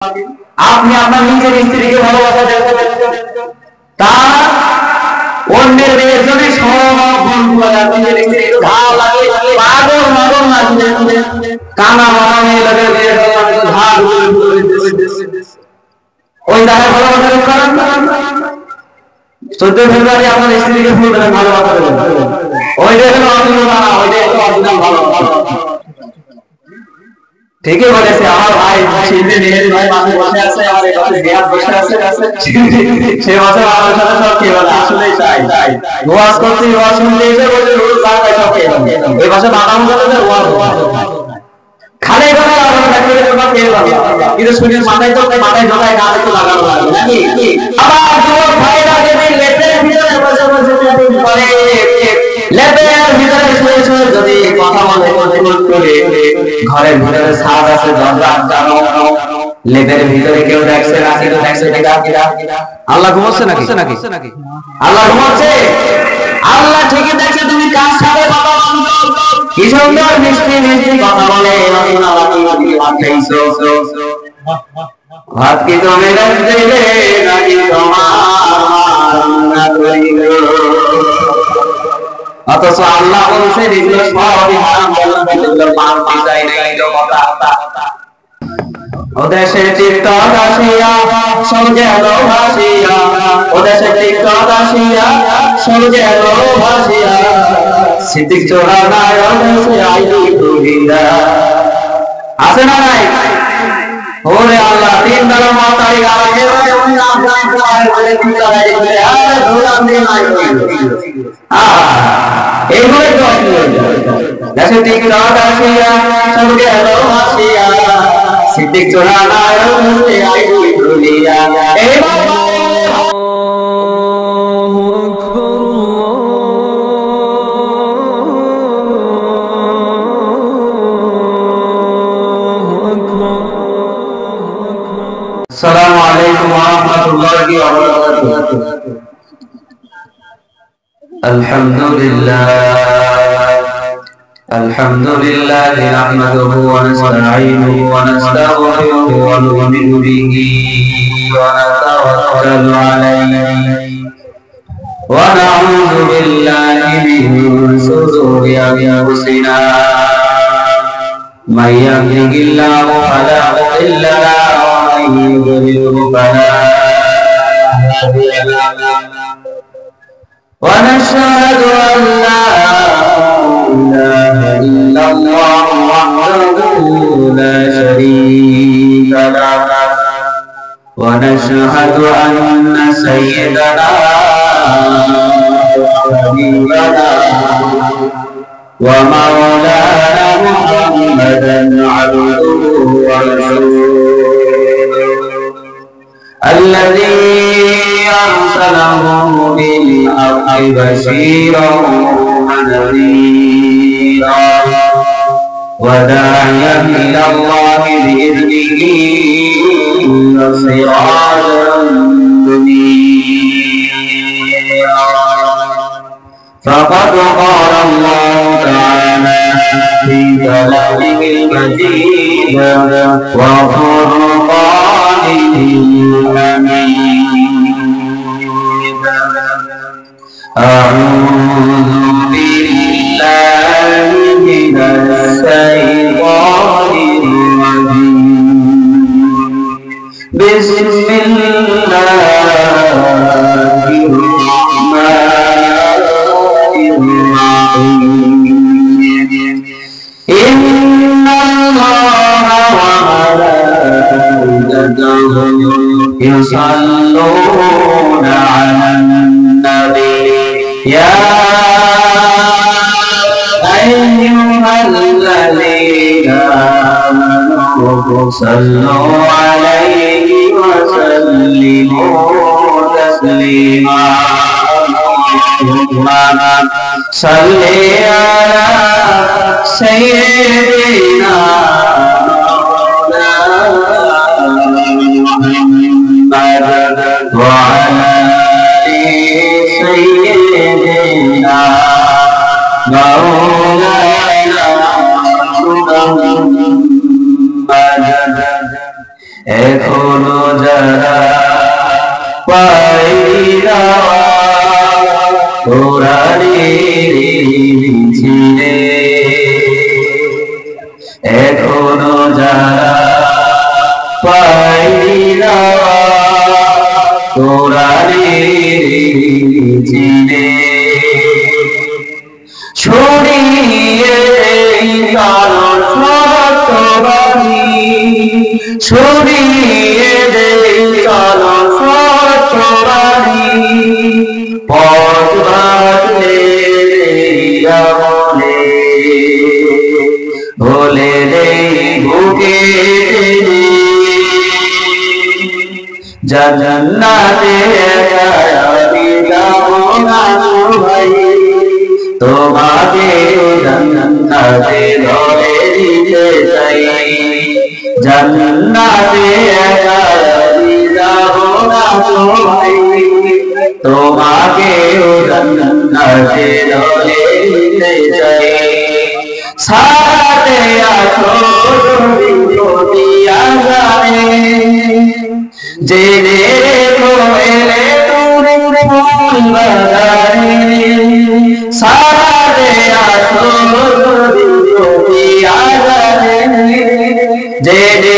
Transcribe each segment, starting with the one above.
আপনি আপনার নিজের স্ত্রীকে ভালোবাসা দেখবেন, তার অন্যের মেয়ের জন্য সব বন্ধু নিজের স্ত্রী ঘা লাগে পাগল মাগল না কানা মানা মেয়ে লাগে ঘা ওই তারা ভালোবাসা করেন। 14 ফেব্রুয়ারি আপনার স্ত্রীকে ফোন করে ভালোবাসা দেবেন, ওইটা হলো অরিজিনাল না, ওইটা হলো অরিজিনাল ভালোবাসা। ঠিকই বলেছে আমার ভাই শিল্পী মেহের ভাই পাশে বসে আছে, আমার এই পাশে জিয়াদ বসে আছে, সে বছর আমার সাথে সব কি বলে আসলেই তাই ওয়াজ করতে ওয়াজ শুনতে এসে বলে রোজ বাংলায় সব কে এই পাশে বাদাম বলে ওয়াজ খালি করে আলাদা করে তোমরা কে বলো কিন্তু শুনে মাথায় তো মাথায় ঢোকায় না একটু লাগানো লাগবে নাকি। আবার যুবক ভাইরা যদি লেপের ভিতরে বসে বসে করে লেপের ভিতরে শুয়ে শুয়ে যদি কথা বলে করে ঘরের ভিতরে ছাদ আছে দরজা আটকানো, লেপের ভিতরে কেউ দেখছে না কেউ দেখছে আল্লাহ ঘুমাচ্ছে নাকি? আল্লাহ ঘুমাচ্ছে? আল্লাহ ঠিকই দেখছে তুমি কাজ ছাড়ে বাবা কি সুন্দর মিষ্টি মিষ্টি কথা বলে ভাত কি তুমি দিলে নাকি তোমার অথচ আল্লাহ বলছে এগুলো সবই হারাম বললাম এগুলো পান পাই নাই কথা। ওদেশে টিকটক আসিয়া সব গেল ভাসিয়া, ওদেশে টিকটক আসিয়া সব গেল ভাসিয়া, সিদ্দিক চোরা নাই ওদেশে আইলি ঘুরিয়া আছে না নাই? ওরে আল্লাহ তিন বেলা মাতারি আগে ওই আপনার কোয়ার বলে দিতে হয় বলে আরে ধুলাম দিন নাই এইগুলো তো দেশে টিকটক আসিয়া সব গেল ভাসিয়া, সিদ্দিক চোরা নাই ওদেশে আইলি ঘুরিয়া। এই বাবা السلام عليكم ورحمة الله وبركاته. الحمد لله نحمده ونستعينه ونستغفره ونؤمن به ونتوكل عليه ونعوذ بالله من شرور أنفسنا من يهده الله فلا مضل له يضلله فلا هادي له ونشهد أن لا إله إلا الله وحده لا شريك له ونشهد أن سيدنا وحبيبنا ومولانا محمدا عبده ورسوله الذي أرسله بالحق بشيرا ونذيرا وداعيا إلى الله بإذنه وسراجا منيرا. فقد قال الله تعالى في كلامه المجيد وفرقانه الحميد. أعوذ بالله من الشيطان الرجيم. بسم الله الرحمن الرحيم. إن الله وملائكته يصلون على النبي يا أيها الذين آمنوا صلوا عليه وسلموا تسليما. صل على سيدنا محمد وعلى سيدنا مولانا محمد. এখনো যারা পাইরা কোরআনের মিছিলে, এখনো যারা পাইরা কোরআনের মিছিলে, ছড়িয়ে কারণ সত্যবাদী, ছড়িয়ে কারণ সত্যবাদী, পথ বাঁধলে বলে বলে বুকে জান্নাতে আমি যাব না ভাই, তোমাকে জান্নাতে ধরে দিতে চাই, জান্নাতে আমি যাব না ভাই, তোমাকে জান্নাতে ধরে দিতে চাই, সাথে আছো দুনিয়া জানে, জেনে এলে তুমি ফুল বাগানে, সাথে আছো দুনিয়া জানে, জেনে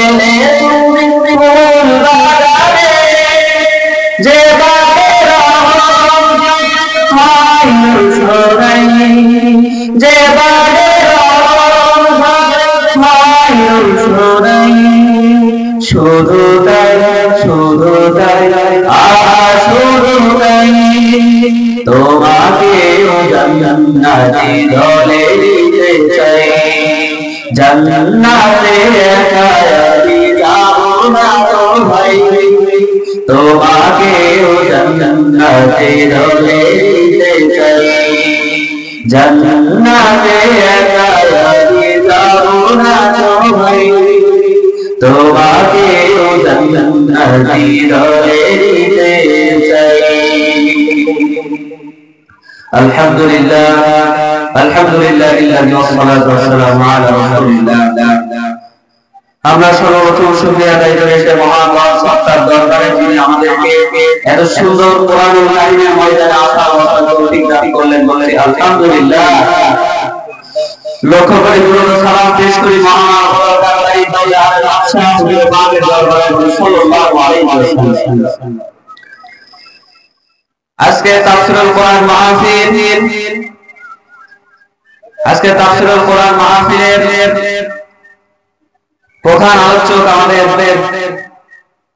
এলে তুমি ফুল বাগানে, যে বাগেরা শোনাই, যে বাগেরা শোনাই, শুধু তাই শুধু তাই শুধু তাই, তোমাকে জান্নাতে দলে দিতে চাই, জান্নাতে একা আমি যাব না ভাই, তোমাকে জান্নাতে দলে দিতে চাই, জান্নাতে একা আমি যাব না ভাই, তোমাকে জান্নাতে দলে দিতে চাই। আলহামদুলিল্লাহ আলহামদুলিল্লাহ ওয়াসসালাতু ওয়াসসালামু আলা রাসূলিল্লাহ। আমরা সর্বপ্রথম শুকরিয়া আদায় করি সে মহান সত্তার দরবারে, যিনি আমাদেরকে এত সুন্দর কোরআনুল কারীমের ময়দানে আসার তৌফিক দান করলেন। বলে আলহামদুলিল্লাহ। লক্ষ্য করে দুরূদ সালাম পেশ করি মহান দরবারে দয়ার বাদশা হুজুর পাকের দরবারে সাল্লাল্লাহু আলাইহি ওয়াসাল্লাম। আজকে তাফসীরুল কোরআন মাহফিল, আজকে তাফসীরুল কোরআন মাহফিলের প্রধান আলোচক আমাদের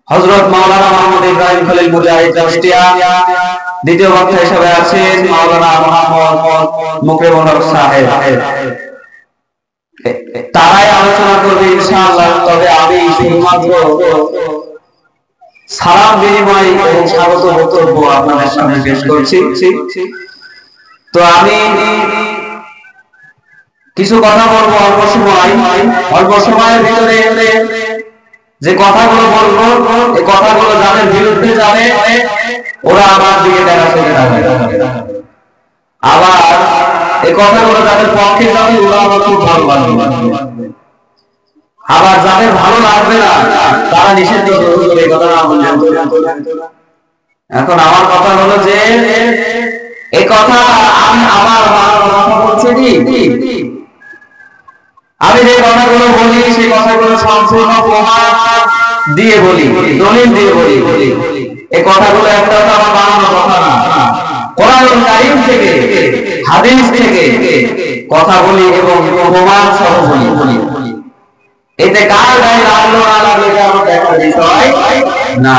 হযরত মাওলানা মুহাম্মদ ইব্রাহিম খলিল মুজাহিদ কুষ্টিয়া, দ্বিতীয় বক্তা হিসেবে আছেন মাওলানা মুহাম্মদ মুকরিমুল হক সাহেব। তারাই আলোচনা করবে ইনশাআল্লাহ। তবে আমি শুধুমাত্র সালাম বিনিময় এবং স্বাগত বক্তব্য আপনাদের সামনে পেশ করছি। তো আমি কিছু কথা বলবো অল্প সময়ের ভিতরে। যে কথাগুলো বলবো এই কথাগুলো যাদের বিরুদ্ধে যাবে ওরা আমার দিকে দেখা চলে যাবে, আবার এই কথাগুলো যাদের পক্ষে যাবে ওরা আমার খুব ভালো লাগবে, আবার যাদের ভালো লাগবে না তারা নিষেধ করবে এই কথা না বললেন। এখন আমার কথা হলো যে এই কথা আমি আমার কথা বলছি কি, আমি যে কথাগুলো বলি সেই কথাগুলো সম্পূর্ণ প্রমাণ দিয়ে বলি, দলিল দিয়ে বলি। এই কথাগুলো একটা আমার বানানো কথা না, কোরআনুল কারীম থেকে হাদিস থেকে কথা বলি এবং প্রমাণ সহ বলি। এতে কার গায়ে লাগলো না লাগলো এটা আমার দেখার বিষয় না।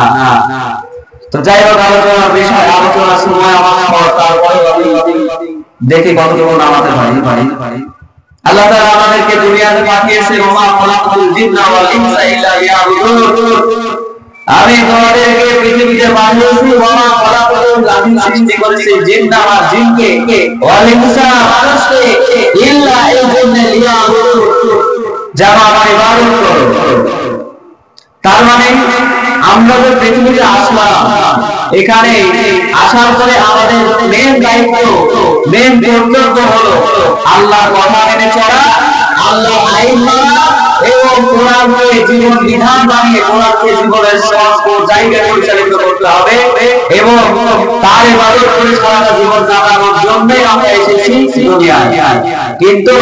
তো যাই হোক, আলোচনার বিষয় আলোচনার সময় আমার তারপরে দেখি কতটুকু নামাতে পারি। আল্লাহ তাআলা আমাদেরকে দুনিয়াতে পাঠিয়েছে, ওমা খালাকুল জিন্না ওয়াল ইনসা ইল্লা লিয়াবুদুন। আমি তোমাদেরকে পৃথিবীতে পাঠিয়েছি, ওমা খালাকুল আমি সৃষ্টি করেছি জিন্না আর জিনকে ওয়াল ইনসা মানুষকে ইল্লা এই জন্য লিয়াবুদুন, যেন আমার ইবাদত করো। তার মানে আমরা যে পৃথিবীতে আসলাম, এখানে আসার পরে আমাদের মেন দায়িত্ব, মেন কর্তব্য হলো আল্লাহর কথা মেনে চলা, আল্লাহ আইন মানা এবং কোরআনকে জীবন বিধান বানিয়ে কোরআনকে জীবনের সব জায়গায় পরিচালিত করতে হবে এবং তার ইবাদত করে সারাটা জীবন কাটানোর জন্যই আমরা এসেছি দুনিয়ায়। কিন্তু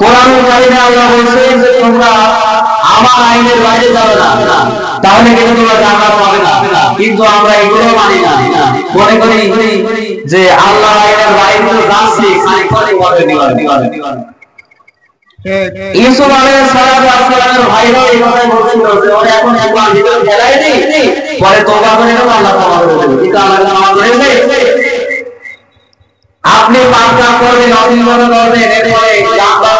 কোরআনুল কারীমে আল্লাহ বলেছেন যে তোমরা আমার আইনের বাইরে যাবে না, তাহলে কিন্তু তোমরা জান্নাত পাবে না। কিন্তু আমরা এগুলো মানি না, মনে করি যে আল্লাহর আইনের বাইরে তো যাচ্ছি খানিকক্ষণই বলে দিবেন। ইউসুফ আলাইহিস সালামের ভাইরা এই কথা বলছিল যে ওরা এখন একবার ভিতরে ফেলাই দেই, পরে তওবা করে নেব, আল্লাহ ক্ষমা করে দেবে। কিন্তু আল্লাহ ক্ষমা করেছে? আপনি পাপ কাজ করবেন, অনিয়ম করবেন, এরপরে জান্নাত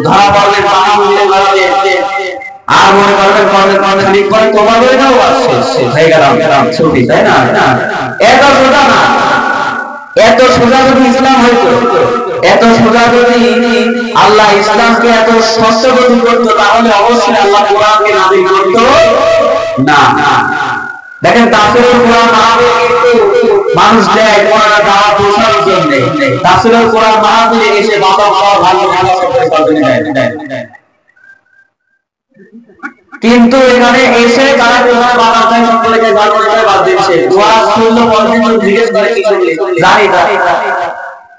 ধরা পড়বেন, পানা মুখে মারবে, আর মনে করবেন খানিক পরে তওবা করে নাও, হয়ে গেলাম ছুটি, তাই না? এত সোজা না, এত সোজা যদি ইসলাম হইতো, এত সোজা যদি আল্লাহ ইসলামকে এত সহজগতি করতো, তাহলে অবশ্যই আল্লাহ কোরআনকে নাযিল করতো না। দেখেন তাফসীরুল কোরআন মাহফিলে কিন্তু মানুষ দেয় কোরআনের দাওয়াত প্রচারের জন্য, তাফসীরুল কোরআন মাহফিলে এসে বাবা ভালো শব্দ দেয়, কিন্তু এখানে এসে তারা কোরআন বানায় সকলকে জানাতে বাদ দিচ্ছে। দোয়া শুনলো পরদিন জিজ্ঞেস করে কি করলি, জানি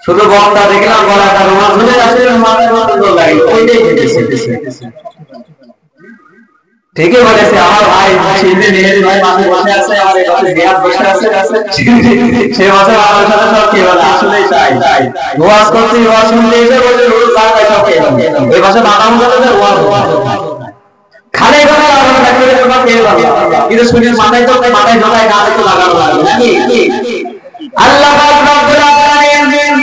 শুধু বন্ধা দেখলাম গলাটা রোমাল ধরে আছে, মাথায় মাথা দোল লাগে, ওইটাই দিতেছে। ঠিকই বলেছে আমার ভাই শিল্পী মেহেদি ভাই মাঝে বসে আছে, আমার এই পাশে জিয়াদ বসে আছে, সে মাঝে আমার সাথে সব কি বলে আসলেই তাই। ওয়াজ করতে ওয়াজ শুনতে এসে বলে রোজ জায়গায় সব কে এই পাশে বাদাম বলে ওয়াজ খালি কথা আলোচনা করে তোমরা কে বলো, কিন্তু শুনে মাথায় ঢোকায় না একটু লাগানো লাগবে নাকি? আল্লাহ পাক রব্বুল আলামিন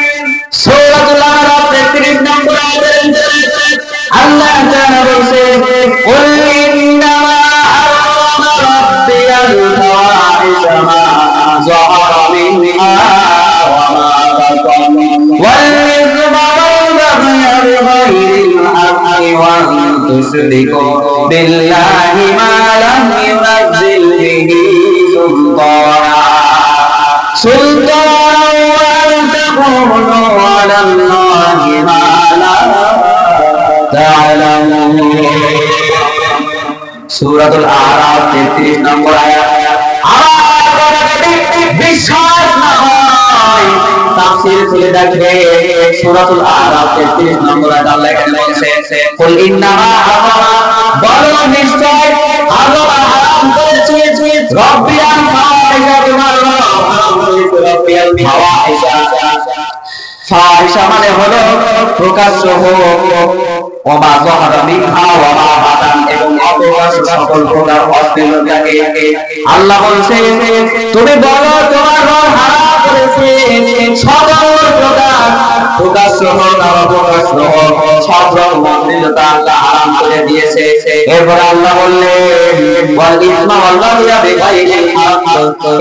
সূরাতুল আরাফ 33 নম্বর আয়াতে আল্লাহ তাআলা বলেন কুল ইন্নামা হারামা রাব্বিয়াল ফাওয়াহিশা মা যাহারা মিনহা ওয়া মা বাতান ওয়াল ইসমা ওয়াল বাগয়া বিগাইরিল হাক্কি ওয়া আন তুশরিকু বিল্লাহি মা লাম ইউনাজ্জিল বিহি সুলতানা وأن تقولوا على الله ما لا تعلمون। সূরাতুল আরাফ 33 নম্বর আয়াত। আমার বিশ্বাস না হয় তাফসীর খুলে দেখবে, সূরাতুল আরাফ 33 নম্বর আয়াত আল্লাহ এখানে বলছে কুল ইন্নামা হারামা, বলো নিশ্চয় আল্লাহ হারাম করেছে রাব্বিয়াল ফাহিশা মানে হলো প্রকাশ্য হোক, ওমা যাহারা মিনহা ওয়া মা বাতান, এবং অপ্রকাশ্য সকল প্রকার অশ্লীলতাকে আল্লাহ বলছে তুমি বলো তোমার রব হারাম করেছে সকল প্রকার প্রকাশ্য হোক আর অপ্রকাশ্য হোক সব রকম অশ্লীলতা আল্লাহ হারাম করে দিয়েছে। এরপর আল্লাহ বললেন ওয়াল ইসমা ওয়াল বাগয়া বিগাইরিল হক,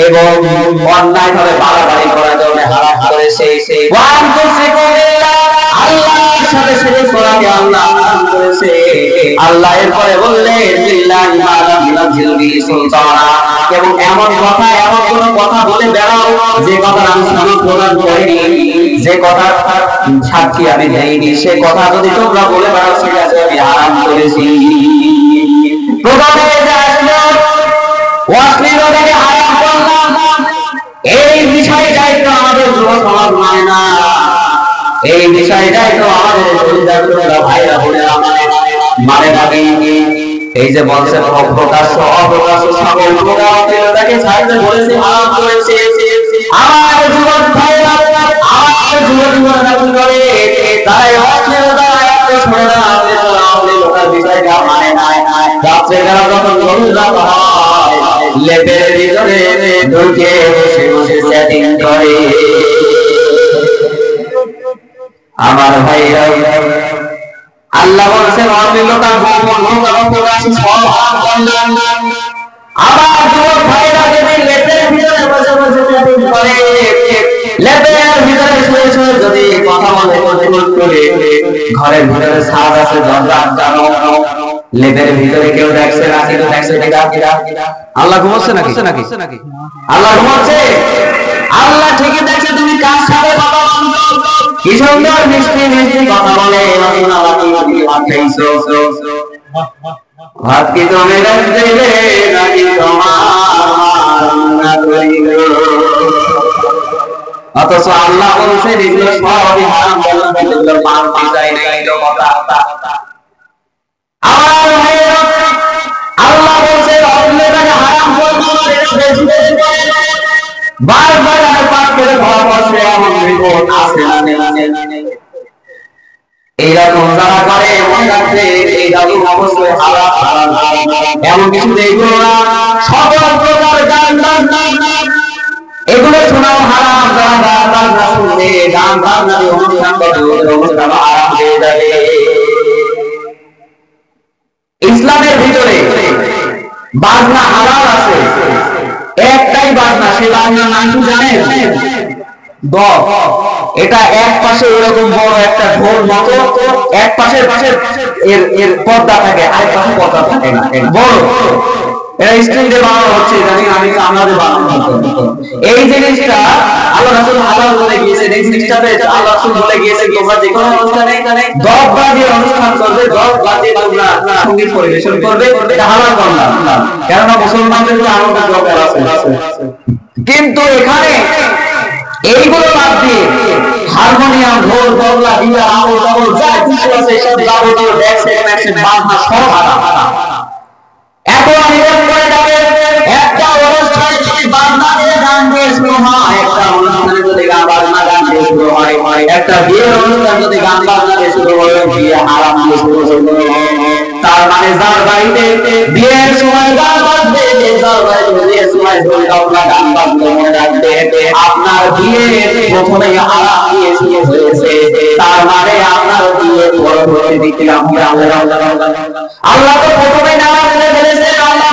এবং অন্যায় ভাবে বাড়াবাড়ি করার জন্য হারাম করেছে। ওয়া আন তুশরিকু বিল্লাহ, আল্লাহর সাথে শিরক করাকে আল্লাহ হারাম করেছে। আল্লাহ এরপরে বললেন বিল্লাহি মা লাম ইউনাজ্জিল বিহি সুলতানা, এবং এমন কোন কথা বলে বেড়াও যে কথা আমি সনদ প্রদান করিনি, যে কথা সাক্ষী আমি দেইনি, সে কথা যদি তোমরা বলে বেড়াও সেটাকে আমি হারাম করেছি। প্রথমে যে আসলো অশ্লীলতাকে হারাম করলাম, এই বিষয়টাই তো আমাদের যুব সমাজ মানে না, এই বিষয়টাই তো আমাদের ভাইরা বোনেরা মানে ভাবি। এই যে বলছে প্রকাশ্য অপ্রকাশ্য সকল প্রকার অশ্লীলতাকে ছাড়তে বলেছে, হারাম করেছে। আমার যুবক ভাইরা আমার যুবতীরা কি করে, তাই অশ্লীলতা এত ছড়ে না, অশ্লীলতার বিষয়টা মানে নাই। রাত্রে বেলা যখন গভীর রাত হয়, লেপের ভিতরে ঢুকে বসে বসে সেটিং করে। আমার ভাইরা আল্লাহ বলছেন অশ্লীলতা গোপন হোক এবং প্রকাশ্য সব হারাম করলেন। আমার যুবক ভাইরা যদি লেপের ভিতরে বসে বসে সেটিং করে, লেপের ভিতরে শুয়ে শুয়ে যদি কথা বলে করে, ঘরের ভিতরে ছাদ আছে দরজা আটকানো, লেপের ভিতরে কেউ দেখছে না, কিন্তু দেখছে আল্লাহ ঘুমাচ্ছে নাকি? আল্লাহ ঘুমাচ্ছে? আল্লাহ ঠিকই দেখছে তুমি কার সাথে কথা বলছো, কি সুন্দর মিষ্টি মিষ্টি কথা বলে ভাত খাইছো, ভাত কি তুমি দেবে নাকি তোমার অথচ আল্লাহ বলছে এগুলো সবই হারাম, বললাম এগুলো পান চাই না, এগুলো কথা। আল্লাহ বলছে হারাম করবো বারবার পাঠ করে ঘর বসে এমন রিপোর্ট আসে না। এইরকম যারা করে মনে রাখছে এই দাবি অবশ্যই হারাম। এমন কিছু দেখবো না, সকল প্রকার গান এগুলো শোনাও হারাম। যারা গান বাজনা শুনবে, গান বাজনা অনুষ্ঠান করে অনুষ্ঠান হারাম হয়ে যাবে। ইসলামের ভিতরে বাজনা হারাম আছে, একটাই বাজনা, সে বাজনার নাম কি জানেন? দফ। এটা এক পাশে এরকম বড় একটা ঢোল মতো, এক পাশের এর পর্দা থাকে, আরেক পাশে পর্দা থাকে না, বড়। এটা স্ক্রিনে বানানো হচ্ছে, জানি আমি আমাদের বানানো হতো। এই জিনিসটা আল্লাহ রাসূল হালাল বলে গিয়েছেন, এই জিনিসটাতে আল্লাহ রাসূল বলে গিয়েছেন তোমরা যে কোনো অনুষ্ঠানে দফ বাজিয়ে অনুষ্ঠান করবে, দফ বাজিয়ে তোমরা সঙ্গীত পরিবেশন করবে, এটা হালাল করলাম, কেননা মুসলমানদের তো আনন্দ দরকার আছে। কিন্তু এখানে এইগুলো বাদ দিয়ে হারমোনিয়াম, ঢোল, তবলা, গিটার, আবল তাবল যা কিছু আছে সব যাবতীয় ড্যান্স ম্যাক্সিম বাজনা সব হারাম। এখন নিয়ম করে যাবে একটা অনুষ্ঠানে যদি বাজনা দিয়ে গান দিয়ে শুরু হয়, একটা অনুষ্ঠানে যদি গান বাজনা গান দিয়ে শুরু হয়, একটা বিয়ের অনুষ্ঠান যদি গান বাজনা দিয়ে শুরু হয়, বিয়ে হারাম দিয়ে শুরু হয়। তার মানে যার বাড়িতে বিয়ের সময় গান বাজবে, যার বাড়িতে বিয়ের সময় ঢোল তবলা গান বাজবে, মনে রাখবে আপনার বিয়ে প্রথমে হারাম দিয়ে শুরু হয়েছে। তার মানে আপনার বিয়ে পরবর্তী দিকে আল্লাহ তো প্রথমে নামাজ ফেলেছে, আল্লাহ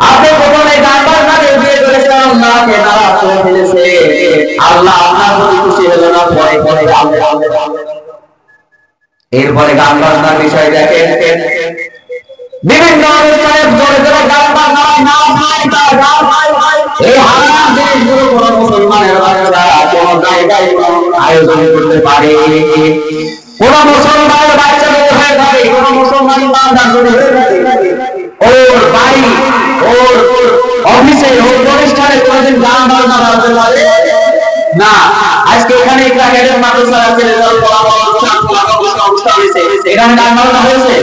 আপনি প্রথমে গান বাজনা দিয়ে বিয়ে করেছেন, আল্লাহকে নারাজ করে ফেলেছে। আল্লাহ আপনার প্রতি খুশি হলো না, পরে পরে এরপরে গান বাজনার বিষয় দেখেন, বিভিন্ন অনুষ্ঠানে জোরে জোরে গান বাজনা এই হারাম জিনিসগুলো কোন মুসলমানের বাচ্চারা কোন জায়গায় আয়োজন করতে পারে? কোন মুসলমানের বাচ্চা যদি হয়ে থাকে, কোন মুসলমান বান্ধব যদি হয়ে থাকে, ওর বাড়ি, ওর অফিসে, ওর প্রতিষ্ঠানে কোনদিন গান বাজনা বাজতে পারে না। আজকে এখানে একটা হেডের মাদ্রাসা আছে, অনুষ্ঠান হয়েছে, এখানে গান বাজনা হয়েছে?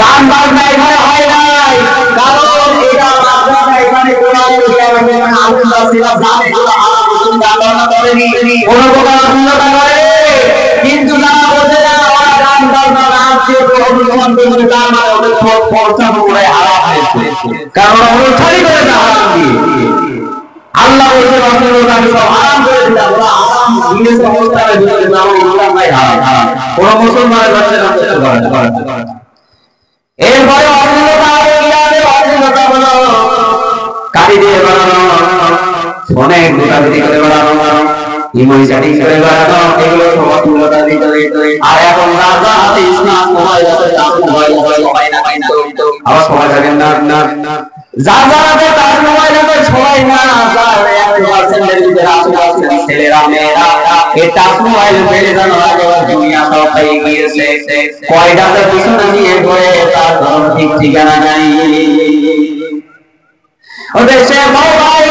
গান বাজনা এখানে হয় নাই, কারণ এটা মাদ্রাসা, এখানে কোরআন আলোচনা ছিল, গান বাজনা করেনি, কোন প্রকার আলোচনা করে। কিন্তু যারা বোঝে না, ওরা গান বাজনা নাচছে, অনুষ্ঠান করে, তার মানে ওদের খরচা করে হারাম হয়েছে, কারণ অনুষ্ঠানই করে না হারাম দিয়ে। আল্লাহ বলতে আমি সব হারাম করে দিলাম, ওরা হারাম দিয়েছে অনুষ্ঠানের ভিতরে, না ইসলাম ভাই হারাম, কোন মুসলমানের বাচ্চা নাচতে করে না। এরপরে অশ্লীলতা হলো কালি দিয়ে বানানো, ফোনে গোটাগুটি করে বানানো, ইমোজি চ্যাটিং করে বানানো, এগুলো সব অশ্লীলতার ভিতরে। আর এখন রাজা হাতে ইসলাম, মোবাইল হাতে মোবাইল সবাই না পাই না, আবার সবাই থাকেন না যার যারা তার মোবাইল হাতে সবাই না, যার 1% ভিতরে আছে ছেলেরা মেয়েরা, এই টাচ মোবাইল পেলে জানো দুনিয়া সব পেয়ে গিয়েছে, কয়টাতে পিছনে নিয়ে ঘুরে তার কোনো ঠিক ঠিকানা নাই। দেশে মোবাইল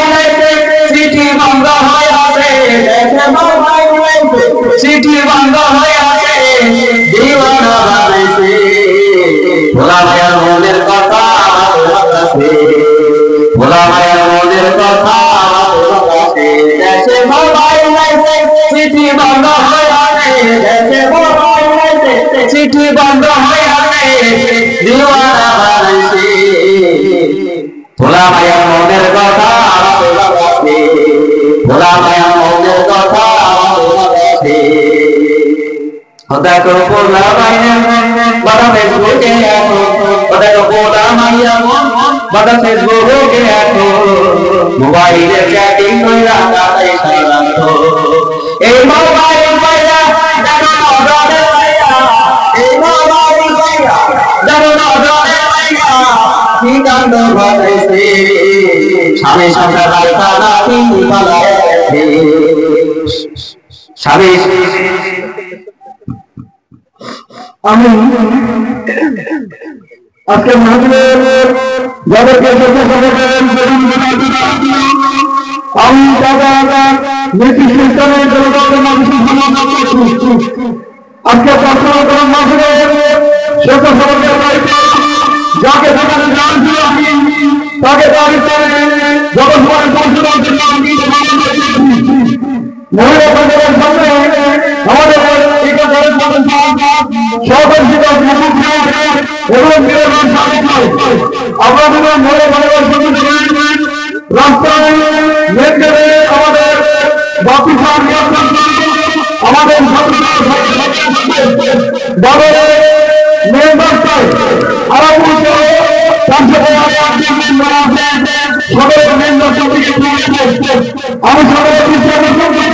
চিঠি বন্ধ হয়ে আছে, দেশে মোবাইল চিঠি বন্ধ হয়ে আছে, দিওয়ানা বানাইছে ভোলা ভাইয়ার মনের কথা, ভোলা ভাইয়ার মনের কথা। দেশে মোবাইল চিঠি বন্ধ হয়ে আছে, দেশে মোবাইল চিঠি বন্ধ হয়ে আছে, দিওয়ানা বানাইছে ভোলা ভাইয়ার মনের কথা, ভোলা ভাইয়ার মনের কথা। দেখো ভোলা ভাইয়ার বাধা ফেসবুকে এখন, দেখো ভোলা ভাইয়ার বাধা ফেসবুকে এখন, মোবাইলে চ্যাটিং করে রাখাই সারান্ত। এই মোবাইল ভাইয়া দেখো নজরে ভাইয়া, এই মোবাইল ভাইয়া দেখো নজরে ভাইয়া, কি কাণ্ড ঘটাইছে, স্বামী সাথে রাইতা নাকি পালাইছে। স্বামী আমি আজকে মাহফিলের যাদেরকে আমি নির্দিষ্ট স্থানের জনগণের মানুষের ধন্যবাদ করছি। আজকে মাহফিলের যাকে সেখানে জানছিল আমি তাকে বাড়িতে জগৎ পৌঁছানোর জন্য আমি মহিলা পরিবারের সামনে আমাদের সকল শিক্ষক এবং আমরা মহিলা পরিবার সামনে রাস্তায় মেঘে আমাদের বাপিসার আমাদের মেন রাস্তায় আরো সকলের মেন রাস্তা থেকে আমি সকলের আমি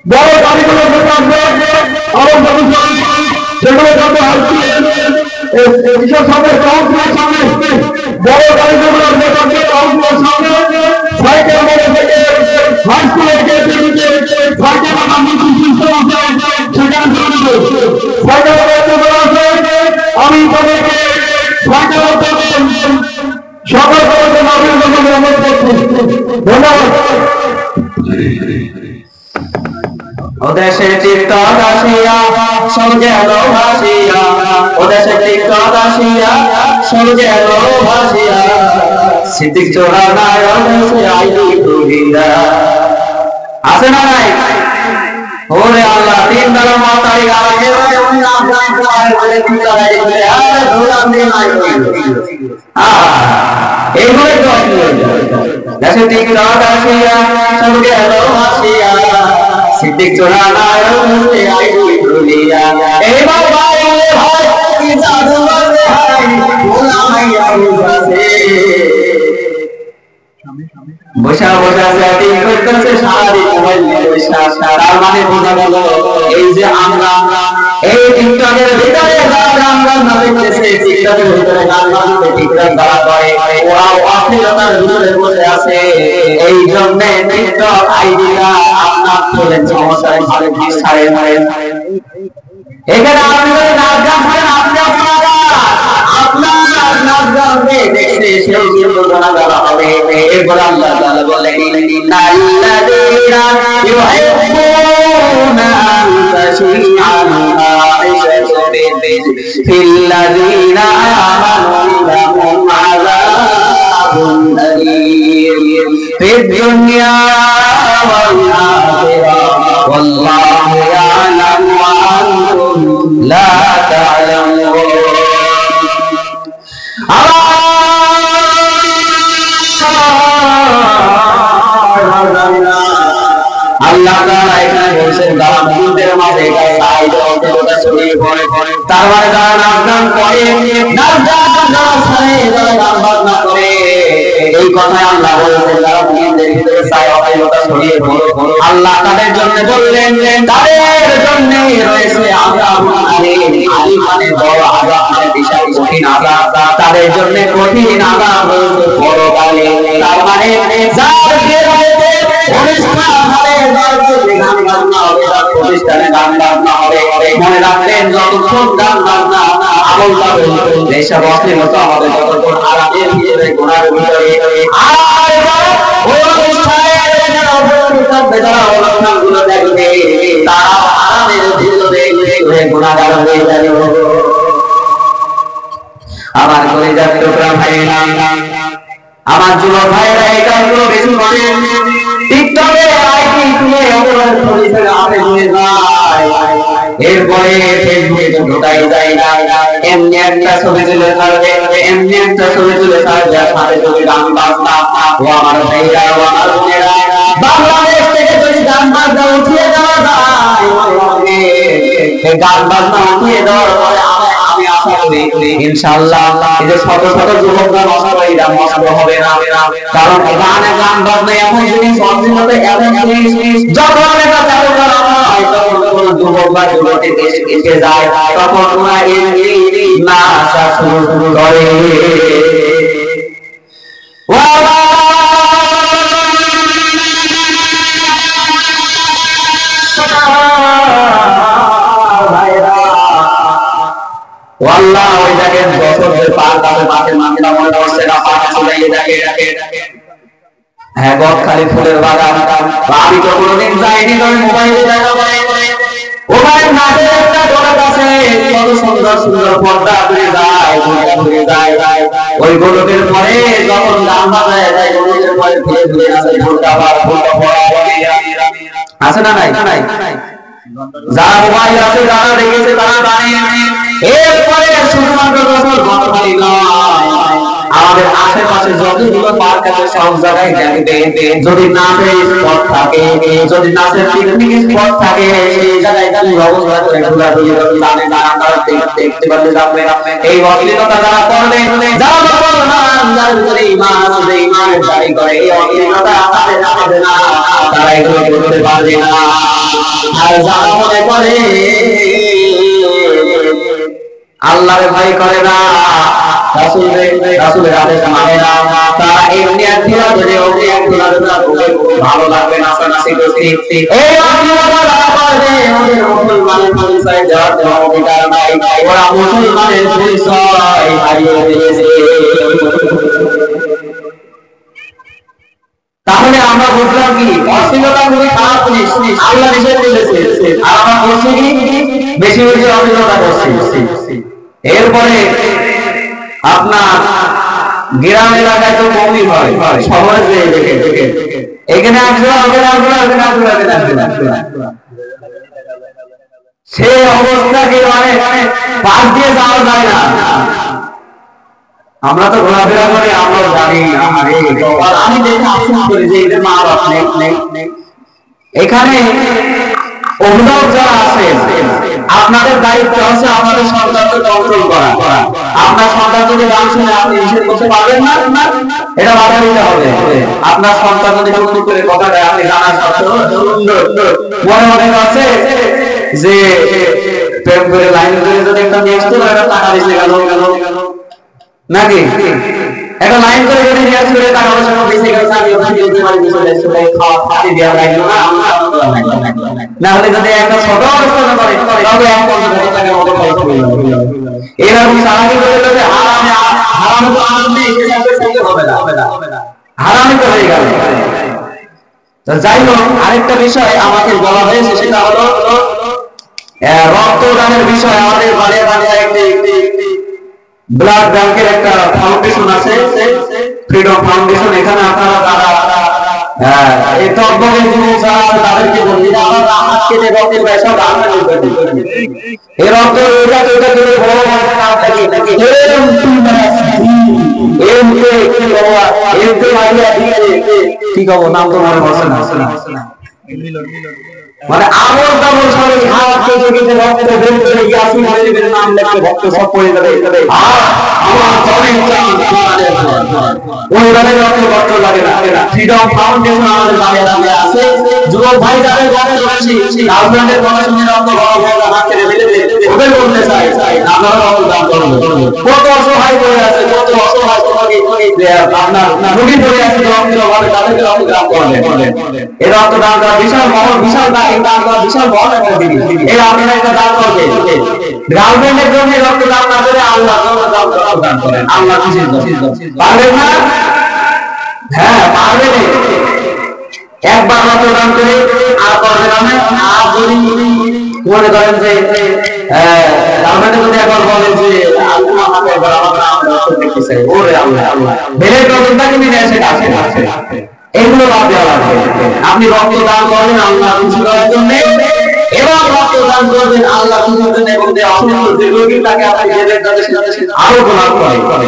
বড় গাড়িগুলো সেগুলো সামনে কাউন্সিলের সামনে বড় গাড়িগুলো সামনে সাইকেল মোড়ে থেকে হাই স্কুলের সাইকেল সাইকেল আমি তাদেরকে সাইকেল সকল অনুরোধ করছি। ধন্যবাদ। ওদেশে টিকটক আসিয়া সঙ্গে ভাসিয়া ওদেশে টিকটক আসিয়া সঙ্গে ভাসিয়া সিদ্দিক চোরা নাই ওদেশে আইলি তুহিরা আছে না নাই? ওরে আল্লাহ তিন বেলা মাতারি আগে ওই আজান করে বলে দিলাই বলে আরে ধুলাম দিয়ে নাই এইগুলো তো দেশে টিকটক আসিয়া সঙ্গে ভাসিয়া সিদ্দিক চোরা নাই ওদেশে আইলি তুহিরা এই বাবা ভাই কি জাদু বলে হাই ভোলা মাইয়া বুঝাছে বসা বসা সেটিং করতেছে সারাদিন মোবাইল নিয়ে বসা। তার মানে বোঝা গেল এই যে আমরা এই টিকটকের ভিতরে আমরা না দেখতেছি টিকটকের ভিতরে গান বাজছে টিকটক দ্বারা করে ওরাও অশ্লীলতার ভিতরে বসে আছে। এই জন্য টিকটক আইডিটা আপনার চলেন সমস্যায় ঘরে ঘিস ছাড়ে এখানে আপনি যদি নাচ গান করেন আপনি আপনার নাচ গান দেখতে সেই চিন্তা করা হবে। এরপর আল্লাহ তাআলা বলেন ইন্নাল্লাযীনা ইউহিব্বুনা আন তাশিআল ফাহিশাতু ফিল্লাযীনা আমানু লাহুম আযাবুন আলীম ফিদ দুনিয়া ওয়াল আখিরাহ ওয়াল্লাহু ইয়ালামু ওয়া আনতুম লা তা'লামুন। আল্লাহ তাআলা এখানে বলেন যারা মুমিনদের মাঝে এটা সাইড অন্তরটা ছড়িয়ে পড়ে তার মানে যারা নাচ গান করে নাচ গান যারা ছাড়ে যারা গান বাজনা করে এই কথাই আল্লাহ বলেছেন যারা মুমিনদের ভিতরে সাইড অন্তরটা ছড়িয়ে পড়ে আল্লাহ তাদের জন্য বললেন তাদের জন্য রয়েছে আযাব আলীম। আলীম মানে বড় আযাব মানে বিশাল কঠিন আযাব তাদের জন্য কঠিন আযাব রয়েছে পরকালে। তার মানে প্রতিষ্ঠানে গান বাজনা হবে মনে রাখবেন যতক্ষণ গান বাজনা আমল পাবে এইসব অশ্লীলতা আমাদের যতক্ষণ আরামের ভিতরে গোনার ভিতরে দেখবে তারা আরামের ভিতরে গোনাগার হয়ে যাবে। আমার করে যাবে ভাইয়েরা আমার যুবক ভাইয়েরা এই কাজগুলো বেশি করে টিকটকে আইডি খুলে অপরাধ পরিচয় আপনি হয়ে যায় এরপরে ফেসবুকে ঢোকাই যায় না এমনি একটা ছবি তুলে ছাড়বে, এমনি একটা ছবি তুলে ছাড়বে, আর সাথে যদি গান বাজনা। ও আমার ভাইরা, ও আমার বোনেরা, বাংলাদেশ থেকে যদি গান বাজনা উঠিয়ে দেওয়া যায়, এই গান বাজনা উঠিয়ে দেওয়ার পরে আমি আশা করি ইনশাআল্লাহ এই যে শত শত যুবকরা নষ্ট হয়ে যাবে, নষ্ট হবে না। কারণ গানে গান বাজনা এমন জিনিস, অশ্লীলতা এমন জিনিস, যখন এটা চালু করা হয় তখন কোন যুবক বা যুবতী দেশে যায়, তখন ওরা এমনি নাচা শুরু করে। আল্লাহ ওই দেখেন বছর যে পার তাদের মাঠে মাঠে মনে করছে না, পাখা ছুটাইয়ে দেখে। হ্যাঁ, গদখালি ফুলের বাগান। আমি তো কোনোদিন যাইনি, তবে মোবাইলে দেখা যায় ওখানে মাঠে একটা গোলক আছে, কত সুন্দর সুন্দর পর্দা ঘুরে যায়, ঘুরে যায়। ওই গোলকের পরে যখন গান বাজায় যায়, গোলকের পরে ধীরে ধীরে আসে ফুলটা পড়া আছে না নাই? যারা মোবাইল আছে, যারা রেখেছে, তারা জানে। এরপরে শুধুমাত্র যখন গদখালি নয়, আমাদের আশেপাশে যতগুলো পার্ক আছে সব জায়গায় দেখবে, যদি নাচের স্পট থাকে, যদি নাচের পিকনিক স্পট থাকে, সেই জায়গায় অবস্থা করে ঘোরাঘুরি করে গানে গান দেখতে পারলে যাবে। এই অশ্লীলতা যারা করবে, যারা যার ভিতরে ঈমান আছে, যে ঈমানের দাবি করে, এই অশ্লীলতা আমাদের হবে না, তারা এগুলো করতে পারবে না। আর যারা মনে করে আল্লাহর ভয় করে না, রাসূলের আদেশ মানে না, তারা এমনি একদিন ধরে ওকে একদিন ভালো লাগবে না, নাচি করতে। এই অশ্লীলতা করবে, ওদের মুসলমানের পরিচয় দেওয়ার কোনো অধিকার নাই, ওরা মুসলমানের পরিচয় হারিয়ে দিয়েছে। তাহলে আমরা বুঝলাম কি, অশ্লীলতা খুবই খারাপ জিনিস, আল্লাহ নিষেধ করেছে, আর আমরা করছি কি, বেশি বেশি অশ্লীলতা করছি। এরপরে আপনার গ্রাম এলাকায় তো কমই হয়, শহরে যে দেখে এখানে আসবে, সে অবস্থাকে মানে পাশ দিয়ে যাওয়া যায় না। আমরা তো ঘোরাফেরা করি, আমরা জানি। আমি দেখে আফসোস করি যে এদের মা বাপ নেই। এখানে অভিভাবক যারা আছেন, আপনাদের দায়িত্ব আছে আপনাদের সন্তানকে কন্ট্রোল করা। আপনার সন্তান যদি গান শুনে আপনি নিষেধ করতে পারবেন না, এটা বাধা দিতে হবে। আপনার সন্তান যদি টুকটুক করে কথা দেয়, আপনি জানার সত্ত্বেও মনে আছে যে প্রেম করে লাইন ধরে যদি একটা নেক্সট টাকা দিতে গেল নাকি একটা লাইন করে যদি নিয়ে আসলে টাকা পয়সা বেশি গেছে, আমি ওখানে দিতে পারি, বিষয় খাওয়া খাতে দেওয়া লাগলো না, হলে যদি একটা ছোট অবস্থা করে তবে 1,50,000 টাকার মতো খরচ হয়ে যাবে। এরকম সারাদিন করে যদি হারাম তো আনন্দে এসে যাবে, সেটা হবে না, হারামই তো হয়ে গেল। তো যাই হোক, আরেকটা বিষয় আমাকে বলা হয়েছে, সেটা হলো রক্তদানের বিষয়। আমাদের বাড়ি একটি ব্লাড ব্যাংকের একটা ফাউন্ডেশন আছে, ফ্রিডম ফাউন্ডেশন। এখানে আপনারা তারা এই তকবরের জিনিস যারা আছে তাদেরকে বলি, আমরা হাত কেটে রক্তের ব্যবসা আমরা করতে এই রক্ত এটা করে বড় বড় কাজ থাকে নাকি কি খবর, নাম তো মনে পড়ছে না, মানে আমল তামল সবাই হাত কেটে কেটে রক্ত বের করে ইয়াসিন আলীর নাম লিখে ভক্ত সব পড়ে যাবে। আমার জমিন ওই গানে রক্ত লাগে না। ফ্রিডম ফাউন্ডেশন আমাদের বাংলাদেশে আছে, যুবক ভাই যাদের ঘরে রয়েছে, গার্লফ্রেন্ডের কথা শুনে রক্ত বড় বড় হাত কেটে ফেলে ওদের বলতে চাই আপনারা রক্ত দান করুন। কত অসহায় পড়ে আছে, কত অসহায় আপনার রোগী পড়ে আছে, রক্ত ভাবে তাদেরকে রক্ত দান করবেন। এই রক্ত দান করা বিশাল মহৎ, বিশাল বিশাল বড় একটা জিনিস। এই আপনারা এটা দান করবেন। গার্লফ্রেন্ডের জন্য রক্ত দান না করে আল্লাহর জন্য দান করেন। আল্লাহ খুশি পারবেন না? হ্যাঁ পারবেন। একবার রক্ত দান করে আর করবেন না। আর যদি মনে করেন যে গার্লফ্রেন্ডের যদি একবার বলেন যে আল্লাহ আমাকে একবার আমার রক্ত দেখতে চাই, ওরে আল্লাহ বেড়ে রক্তটাকে নিয়ে এসে আছে এগুলো বাদ দেওয়া লাগবে। আপনি রক্ত দান করেন আল্লাহ খুশি করার জন্য, এবং রক্ত দান দান করবেন আল্লাহ খুশি এবং যে অসুস্থ দীর্ঘদিন তাকে আপনি জেলের কাছে আরো গোলাপ করে,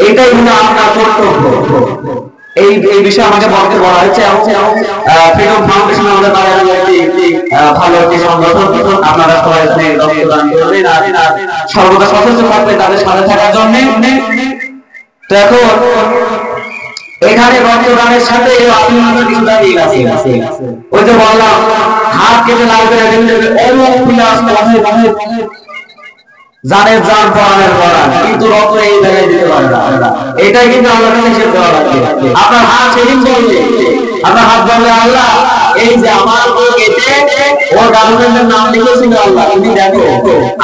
এইটাই হলো আপনার কর্তব্য। এই বিষয়ে আমাকে বলতে বলা হয়েছে ফ্রিডম ফাউন্ডেশন আমাদের বাংলাদেশের একটি ভালো একটি সংগঠন। আপনারা সবাই রক্তদান করবেন আর সর্বদা সচেতন থাকবেন তাদের সাথে থাকার জন্য। তো এখন এখানে রক্তদানের সাথে আপনাদের কিছু দাবি আছে। ওই যে বললাম হাত কেটে লাগবে জানের জান পরানের পরান, কিন্তু রক্ত এই জায়গায় দিতে পারে না। এটাই কিন্তু আল্লাহর কাছে নিষেধ করা লাগবে। আপনার হাত সেদিন বলবে, আপনার হাত বলবে আল্লাহ এই যে আমার কেটে ওর গার্লফ্রেন্ডের নাম লিখেছিল আল্লাহ, তুমি দেখো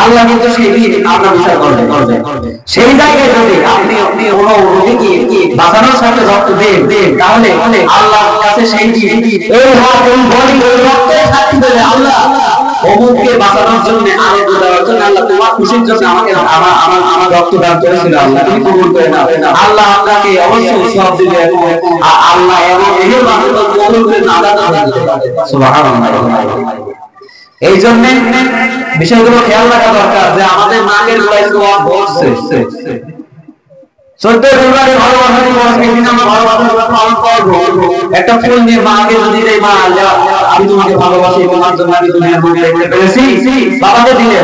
আল্লাহ কিন্তু সেদিন আপনার বিচার করবে। সেই জায়গায় যদি আপনি কোনো রোগীকে বাঁচানোর সাথে রক্ত দেন, তাহলে আল্লাহর কাছে সেই এই হাত এই বডি ওই রক্তের সাক্ষী দেবে আল্লাহ অমুককে বাঁচানোর জন্য আরো দেওয়ার জন্য আল্লাহ তোমার খুশির জন্য আমাকে আমার রক্ত দান করেছিল আল্লাহ, তুমি কবুল করে নাও। আল্লাহ আপনাকে অবশ্যই সব দিবে এবং আল্লাহ এবং এই বান্দা কবুল করে নাও। সুবহানাল্লাহ। এই জন্য বিষয়গুলো খেয়াল রাখা দরকার যে আমাদের নাকের গোড়ায় সোয়াব বসছে। 14 ফেব্রুয়ারি ভালোবাসা দিবস, এই দিন আমরা ভালোবাসা পালন করব। একটা ফুল নিয়ে মাকে যদি দেই, মা আমি তোমাকে ভালোবাসি, তোমার জন্য আমি দুনিয়ার বুকে দেখতে পেরেছি, বাবাকে দিলে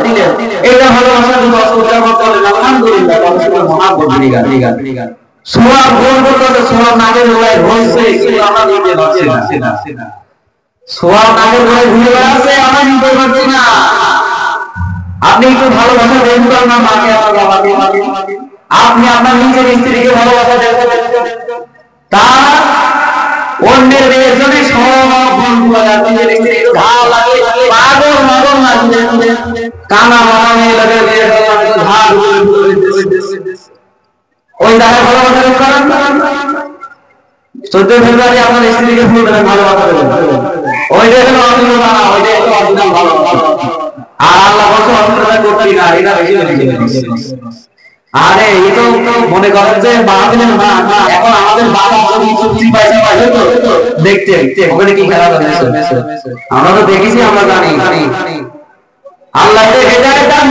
এইটা ভালোবাসা দিবস উদযাপন করলেন। আলহামদুলিল্লাহ, পরমেশ্বরের মহান বন্দিগান সোয়াব গোল করতে সোয়াব নাকের গোড়ায় বসছে, কিন্তু আমরা নিতে পারছি না। সোয়াব নাকের গোড়ায় ঘুরে বেড়াচ্ছে, আমরা নিতে পারছি না। আপনি একটু ভালোবাসা দেন না মাকে, আমার বাবাকে। আপনি আপনার নিজের স্ত্রীকে ভালোবাসা দেন, তার অন্যের মেয়ের জন্য সব বন্ধু নিজের স্ত্রী ঘা লাগে পাগল মাগল লাগবে, কানা মানা মেয়ে লাগে ঘা ওই তারা ভালোবাসা করেন। 14 ফেব্রুয়ারি আপনার স্ত্রীকে ফুল দেবেন, ভালোবাসা দেবেন, ওইটাই হলো অসুবিধা, ওইটাই হলো অসুবিধা ভালোবাসা। আর আল্লাহ বলছে অসুবিধা করতে না, এটা বেশি। আরে এই তো মনে করেন যে বাহাদিনের মা এখন আমাদের বাবা যদি চুক্তি পয়সা পাইছে তো দেখতে ওখানে কি খেলা হচ্ছে আমরা তো দেখেছি, আমরা জানি। আল্লাহ হেদায়েত দান